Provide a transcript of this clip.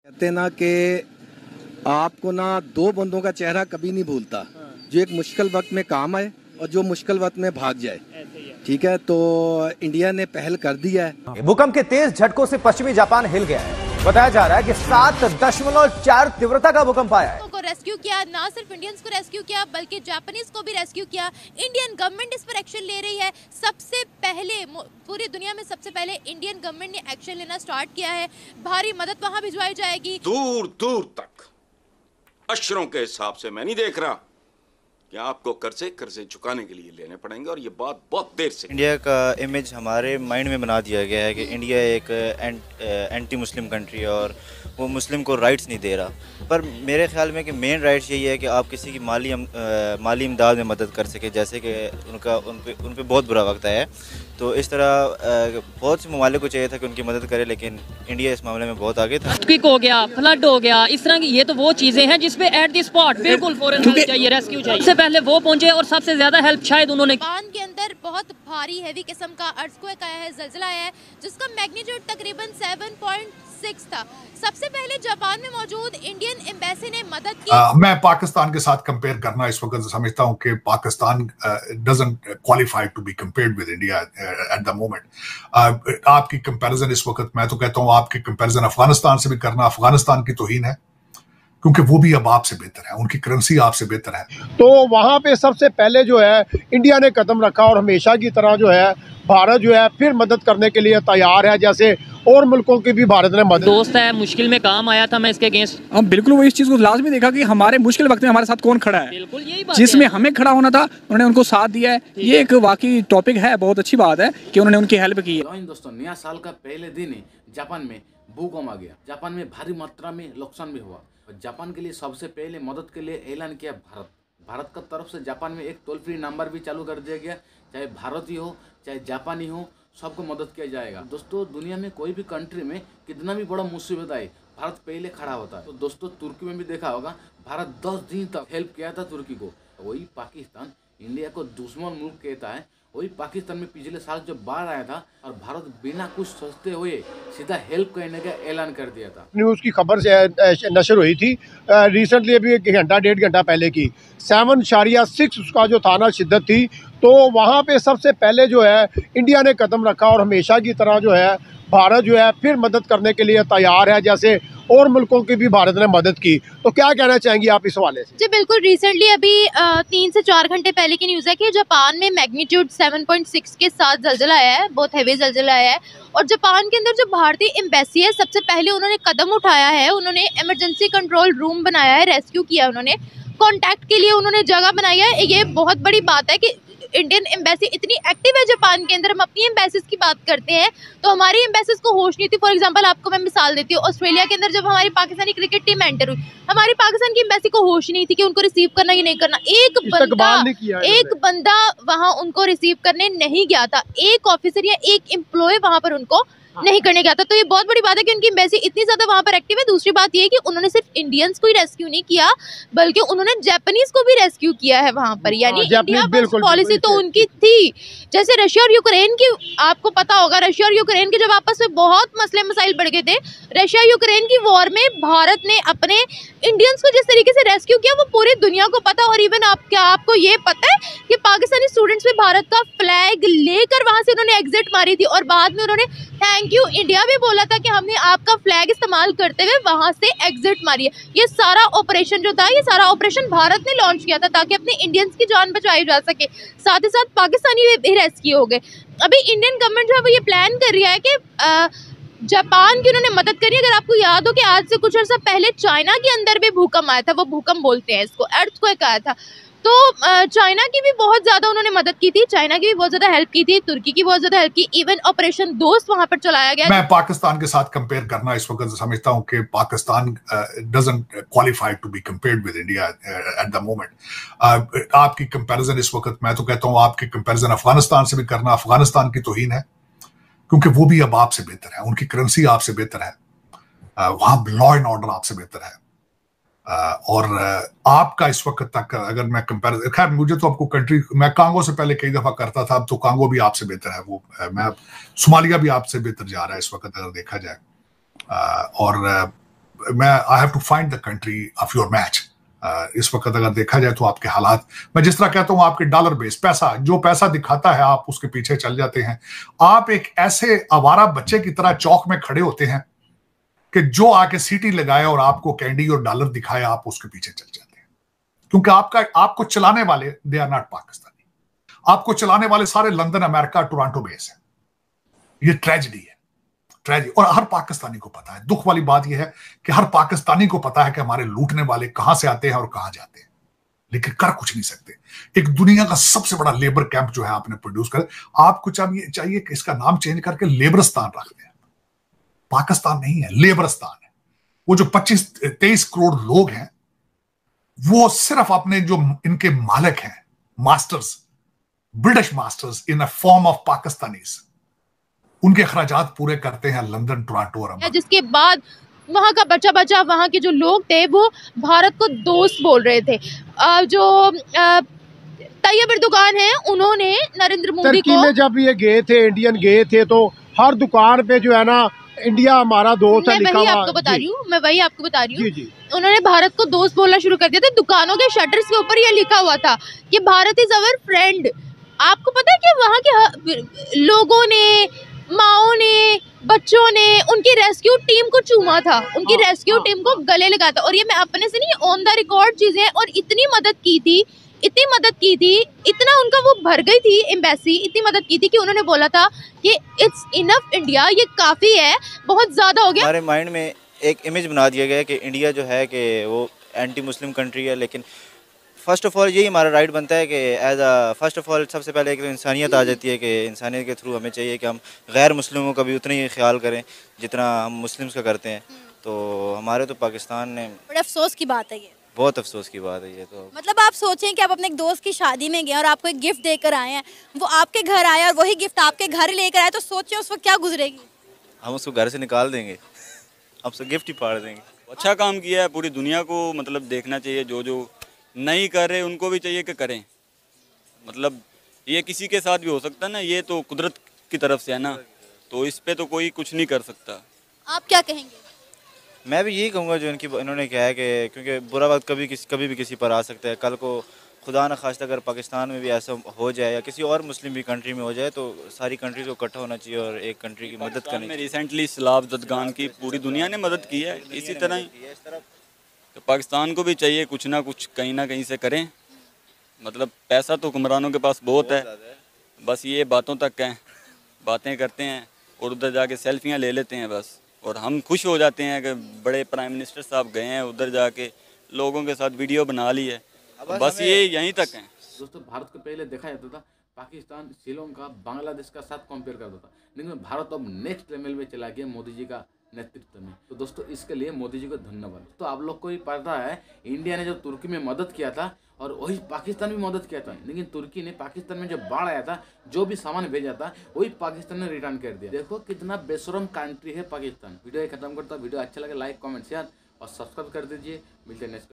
कहते ना कि आपको ना दो बंदों का चेहरा कभी नहीं भूलता, जो एक मुश्किल वक्त में काम आए और जो मुश्किल वक्त में भाग जाए। ठीक है, तो इंडिया ने पहल कर दिया है। भूकंप के तेज झटकों से पश्चिमी जापान हिल गया है। बताया जा रहा है कि 7.4 तीव्रता का भूकंप आया है। को रेस्क्यू किया, ना सिर्फ इंडियंस को रेस्क्यू किया बल्कि जापानीज को भी रेस्क्यू किया। इंडियन गवर्नमेंट इस पर एक्शन ले रही है। सबसे पहले पूरी दुनिया में सबसे पहले इंडियन गवर्नमेंट ने एक्शन लेना स्टार्ट किया है। भारी मदद वहां भिजवाई जाएगी। दूर दूर तक अशरों के हिसाब से मैं नहीं देख रहा कि आपको कर्जे चुकाने के लिए लेने पड़ेंगे, और ये बात बहुत देर से। इंडिया का इमेज हमारे माइंड में बना दिया गया है कि इंडिया एक एंटी मुस्लिम कंट्री है और वो मुस्लिम को राइट्स नहीं दे रहा। पर मेरे ख्याल में कि मेन राइट्स यही है कि आप किसी की माली इमदाद में मदद कर सके, जैसे कि उन पे बहुत बुरा वक्त आया है। तो इस तरह बहुत से ममालिक को चाहिए था कि उनकी मदद करे, लेकिन इंडिया इस मामले में बहुत आगे था। क्विक हो गया, फ्लड हो गया, इस तरह की ये तो वो चीजें हैं जिसपे एट द स्पॉट बिल्कुल फौरन हेल्प चाहिए, रेस्क्यू चाहिए। सबसे पहले वो पहुंचे और सबसे ज्यादा हेल्प शायद उन्होंने। जापान के अंदर बहुत भारी हैवी किस्म का अर्थक्वेक आया है, ज़लज़ला आया है, जिसका मैग्नीट्यूड तकरीबन 7.6 था। सबसे पहले जापान में मौजूद इंडियन एम्बेसी ने मदद की। मैं पाकिस्तान के साथ कंपेयर करना इस वक्त समझता हूं कि Pakistan doesn't qualify to be compared with India at the moment. आपकी कंपैरिजन इस वक्त, मैं तो कहता हूं आपकी कंपैरिजन अफगानिस्तान से भी करना अफगानिस्तान की तौहीन है, क्योंकि वो भी अब आपसे बेहतर है, उनकी करेंसी आपसे बेहतर है। तो वहां पे सबसे पहले जो है इंडिया ने कदम रखा और हमेशा की तरह जो है भारत जो है फिर मदद करने के लिए तैयार है, जैसे और मुल्कों की भी भारत ने मदद। दोस्त है, मुश्किल में काम आया था, मैं इसके अगेंस्ट। हम बिल्कुल वो इस चीज़ को लाजमी देखा कि हमारे मुश्किल वक्त में हमारे साथ कौन खड़ा है। बिल्कुल यही बात जिसमें हमें खड़ा होना था उन्होंने उनको साथ दिया है। ये एक वाकई टॉपिक है, बहुत अच्छी बात है कि उन्होंने उनकी हेल्प की है। दोस्तों, नया साल का पहले दिन ही जापान में भूकंप आ गया। जापान में भारी मात्रा में नुकसान भी हुआ और जापान के लिए सबसे पहले मदद के लिए ऐलान किया भारत का तरफ से जापान में एक टोल फ्री नंबर भी चालू कर दिया गया। चाहे भारतीय हो चाहे जापानी हो, सबको मदद किया जाएगा। दोस्तों, दुनिया में कोई भी कंट्री में कितना भी बड़ा मुसीबत आए, भारत पहले खड़ा होता है। तो दोस्तों, तुर्की में भी देखा होगा, भारत 10 दिन तक हेल्प किया था तुर्की को। वही पाकिस्तान इंडिया को दुश्मन मुल्क कहता है। वही पाकिस्तान में पिछले साल जब बाढ़ आया था और भारत बिना कुछ सोचते हुए सीधा हेल्प करने का ऐलान कर दिया था। न्यूज़ की खबर से नशर हुई थी रिसेंटली, अभी 1-1.5 घंटा पहले की। 7.6 उसका जो था ना शिद्दत थी। तो वहाँ पे सबसे पहले जो है इंडिया ने कदम रखा और हमेशा की तरह जो है भारत जो है फिर मदद करने के लिए तैयार है, जैसे और मुल्कों की भी भारत ने मदद की। तो क्या कहना चाहेंगी आप इस हवाले से? जी बिल्कुल, रिसेंटली अभी 3 से 4 घंटे पहले की न्यूज़ है कि जापान में मैग्नीट्यूड 7.6 के साथ ज़लज़ला आया है, बहुत हैवी ज़लज़ला आया है। और जापान के अंदर जो भारतीय एम्बेसी है, सबसे पहले उन्होंने कदम उठाया है, उन्होंने इमरजेंसी कंट्रोल रूम बनाया है, रेस्क्यू किया, उन्होंने कॉन्टैक्ट के लिए उन्होंने जगह बनाई है। ये बहुत बड़ी बात है कि इंडियन एम्बेसी इतनी एक्टिव है जापान के अंदर। हम अपनी एम्बेसीज की बात करते हैं तो हमारी एम्बेसीज को होश नहीं थी। फॉर एग्जांपल आपको मैं मिसाल देती हूँ, ऑस्ट्रेलिया के अंदर जब हमारी पाकिस्तानी क्रिकेट टीम एंटर हुई, हमारी पाकिस्तान की एम्बेसी को होश नहीं थी कि उनको रिसीव करना या नहीं करना। एक बंदा वहाँ उनको रिसीव करने नहीं गया था, एक ऑफिसर या एक एम्प्लॉय वहाँ पर उनको नहीं करने गया था। तो ये बहुत बड़ी बात है कि उनकी एम्बेसी इतनी ज्यादा वहां पर एक्टिव है। दूसरी बात ये है कि उन्होंने सिर्फ इंडियंस को ही रेस्क्यू नहीं किया, बल्कि उन्होंने जापानीज को भी रेस्क्यू किया है वहां पर। यानी इंडिया फर्स्ट पॉलिसी तो उनकी थी। जैसे रशिया और यूक्रेन की आपको पता होगा, रशिया और यूक्रेन के जब आपस में बहुत मसले मसाइल बढ़ गए थे, रशिया यूक्रेन की वॉर में भारत ने अपने इंडियंस को जिस तरीके से रेस्क्यू किया वो पूरी दुनिया को पता। और इवन आपको ये पता है कि पाकिस्तानी स्टूडेंट्स में भारत का फ्लैग लेकर वहां से उन्होंने एग्जिट मारी थी और बाद में उन्होंने थैंक यू इंडिया भी बोला था कि हमने आपका फ्लैग इस्तेमाल करते हुए वहां से एग्जिट मारी है। ये सारा ऑपरेशन जो था, ये सारा ऑपरेशन भारत ने लॉन्च किया था ताकि अपने इंडियंस की जान बचाई जा सके। साथ ही साथ पाकिस्तानी भी रेस्क्यू हो गए। अभी इंडियन गवर्नमेंट जो है वो ये प्लान कर रही है कि जापान की उन्होंने मदद करी। अगर आपको याद हो कि आज से कुछ अर्सा पहले चाइना के अंदर भी भूकंप आया था, वो भूकंप बोलते हैं इसको, अर्थक्वेक आया था। तो चाइना की भी बहुत ज्यादा उन्होंने मदद की थी, चाइना की भी बहुत ज्यादा हेल्प की थी, तुर्की की बहुत ज्यादा हेल्प की। इवन ऑपरेशन दोस्त वहां पर चलाया गया। मैं पाकिस्तान के साथ कंपेयर करना इस वक्त समझता हूं कि Pakistan doesn't qualify to be compared with India at the moment. आपकी कंपैरिजन इस वक्त, मैं तो कहता हूं आपकी कंपैरिजन अफगानिस्तान से भी करना अफगानिस्तान की तौहीन है, क्योंकि वो भी अब आपसे बेहतर है, उनकी करेंसी आपसे बेहतर है, वहां लॉ एंड ऑर्डर आपसे बेहतर है। और आपका इस वक्त तक अगर मैं कंपैरिजन, खैर मुझे तो आपको कंट्री, मैं कांगो से पहले कई दफा करता था, अब तो कांगो भी आपसे बेहतर है, वो मैं सोमालिया भी आपसे बेहतर जा रहा है इस वक्त अगर देखा जाए। और I have to find the country of your match. इस वक्त अगर देखा जाए तो आपके हालात, मैं जिस तरह कहता हूं, आपके डॉलर बेस पैसा, जो पैसा दिखाता है आप उसके पीछे चल जाते हैं। आप एक ऐसे आवारा बच्चे की तरह चौक में खड़े होते हैं कि जो आके सीटी लगाए और आपको कैंडी और डॉलर दिखाए, आप उसके पीछे चल जाते हैं, क्योंकि आपको चलाने वाले दे आर नॉट पाकिस्तानी। आपको चलाने वाले सारे लंदन, अमेरिका, टोरंटो बेस है। ये ट्रेजेडी है, ट्रेजेडी। और हर पाकिस्तानी को पता है। दुख वाली बात यह है कि हर पाकिस्तानी को पता है कि हमारे लूटने वाले कहां से आते हैं और कहां जाते हैं, लेकिन कर कुछ नहीं सकते। एक दुनिया का सबसे बड़ा लेबर कैंप जो है आपने प्रोड्यूस कर, आपको चाहिए कि इसका नाम चेंज करके लेबरस्तान रख दें। पाकिस्तान नहीं है, लेबरस्तान है। वो जो 25-23 करोड़ लोग हैं, वो सिर्फ अपने जो इनके मालिक हैं, masters, British masters in a form of Pakistanis, उनके खर्चात पूरे करते हैं लंदन, टोरंटो और अमेरिका। जिसके बाद वहाँ का बचा वहाँ के जो लोग थे वो भारत को दोस्त बोल रहे थे। जो तैयब एर्दोगान है, उन्होंने नरेंद्र मोदी को, में जब ये गए थे, इंडियन गए थे, तो हर दुकान पे जो है ना, इंडिया हमारा दोस्त है लिखा हुआ। मैं वही आपको बता रही हूँ। उन्होंने भारत को दोस्त बोलना शुरू कर दिया था। दुकानों के शटर्स के ऊपर ये लिखा हुआ था कि भारत इज अवर फ्रेंड। आपको पता है कि वहाँ के लोगों ने, माओ ने, बच्चों ने उनकी रेस्क्यू टीम को चूमा था, उनकी रेस्क्यू टीम को गले लगा था। और ये मैं अपने से नहीं, ऑन द रिकॉर्ड चीजें हैं। और इतनी मदद की थी, इतना उनका वो भर गई थी एम्बेसी, इतनी मदद की थी कि उन्होंने बोला था कि इट्स इनफ इंडिया, ये काफी है, बहुत ज्यादा हो गया। हमारे माइंड में एक इमेज बना दिया गया है कि इंडिया जो है कि वो एंटी मुस्लिम कंट्री है, लेकिन फर्स्ट ऑफ ऑल यही हमारा राइट बनता है कि फर्स्ट ऑफ ऑल सबसे पहले एक इंसानियत आ जाती है कि इंसानियत के थ्रू हमें चाहिए कि हम गैर मुस्लिमों का भी उतना ही ख्याल करें जितना हम मुस्लिम्स का करते हैं। तो हमारे तो पाकिस्तान ने, बड़े अफसोस की बात है ये, बहुत अफसोस की बात है ये। तो मतलब आप सोचें कि आप अपने एक दोस्त की शादी में गए और आपको एक गिफ्ट देकर आए हैं, वो आपके घर आया और वही गिफ्ट आपके घर लेकर आए, तो सोचें उस वक्त क्या गुजरेगी। हम उसको घर से निकाल देंगे, हम उसको गिफ्ट ही फाड़ देंगे। अच्छा काम किया है, पूरी दुनिया को मतलब देखना चाहिए। जो नहीं कर रहे उनको भी चाहिए कि करें। मतलब ये किसी के साथ भी हो सकता है ना, ये तो कुदरत की तरफ से है ना, तो इस पे तो कोई कुछ नहीं कर सकता। आप क्या कहेंगे? मैं भी यही कहूँगा जो इन्होंने कहा है कि क्योंकि बुरा वक्त कभी भी किसी पर आ सकता है। कल को खुदा न खास्ता अगर पाकिस्तान में भी ऐसा हो जाए या किसी और मुस्लिम भी कंट्री में हो जाए, तो सारी कंट्रीज को इकट्ठा होना चाहिए और एक कंट्री की मदद करनी चाहिए। रिसेंटली सैलाब ज़दगान की पूरी दुनिया ने मदद की है, इसी तरह ही तो पाकिस्तान को भी चाहिए कुछ ना कुछ कहीं ना कहीं से करें। मतलब पैसा तो हुक्मरानों के पास बहुत है, बस ये बातों तक हैं, बातें करते हैं और उधर जाके सेल्फियाँ ले लेते हैं बस। और हम खुश हो जाते हैं कि बड़े प्राइम मिनिस्टर साहब गए हैं उधर, जाके लोगों के साथ वीडियो बना ली है, बस ये यहीं तक है। दोस्तों, भारत को पहले देखा जाता था पाकिस्तान, श्रीलंका, बांग्लादेश का साथ कंपेयर करता था, लेकिन भारत अब नेक्स्ट लेवल में चला गया मोदी जी का नेतृत्व में। तो दोस्तों, इसके लिए मोदी जी को धन्यवाद। तो आप लोग को भी पता है, इंडिया ने जो तुर्की में मदद किया था और वही पाकिस्तान भी मदद किया था, लेकिन तुर्की ने पाकिस्तान में जब बाढ़ आया था, जो भी सामान भेजा था वही पाकिस्तान ने रिटर्न कर दिया। देखो कितना बेशरम कंट्री है पाकिस्तान। वीडियो खत्म करता हूँ। वीडियो अच्छा लगे लाइक, कमेंट, शेयर और सब्सक्राइब कर दीजिए। मिलते हैं नेक्स्ट।